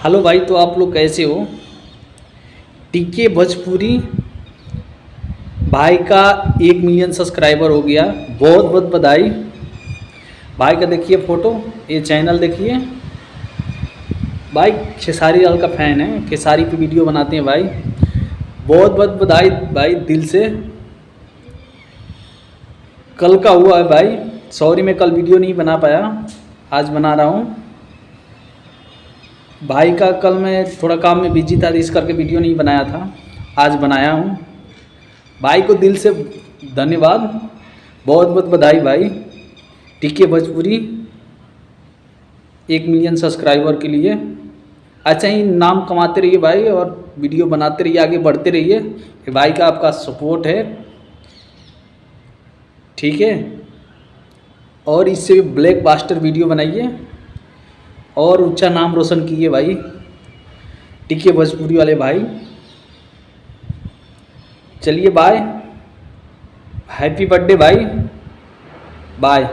Hello भाई, तो आप लोग कैसे हो। टीके भोजपुरी भाई का 1 मिलियन सब्सक्राइबर हो गया। बहुत बहुत बधाई भाई का। देखिए फ़ोटो, ये चैनल देखिए भाई। खेसारी लाल का फ़ैन है, खेसारी पे वीडियो बनाते हैं भाई। बहुत बहुत बधाई भाई, दिल से। कल का हुआ है भाई, सॉरी मैं कल वीडियो नहीं बना पाया, आज बना रहा हूँ भाई का। कल मैं थोड़ा काम में बिजी था, इस करके वीडियो नहीं बनाया था, आज बनाया हूँ। भाई को दिल से धन्यवाद, बहुत बहुत बधाई भाई। टीके भोजपुरी 1 मिलियन सब्सक्राइबर के लिए अच्छा ही नाम कमाते रहिए भाई, और वीडियो बनाते रहिए, आगे बढ़ते रहिए। ये भाई का आपका सपोर्ट है, ठीक है। और इससे ब्लैक बास्टर वीडियो बनाइए और ऊंचा नाम रोशन कीजिए भाई, टीके भोजपुरी वाले भाई। चलिए बाय, हैप्पी बर्थडे भाई, बाय।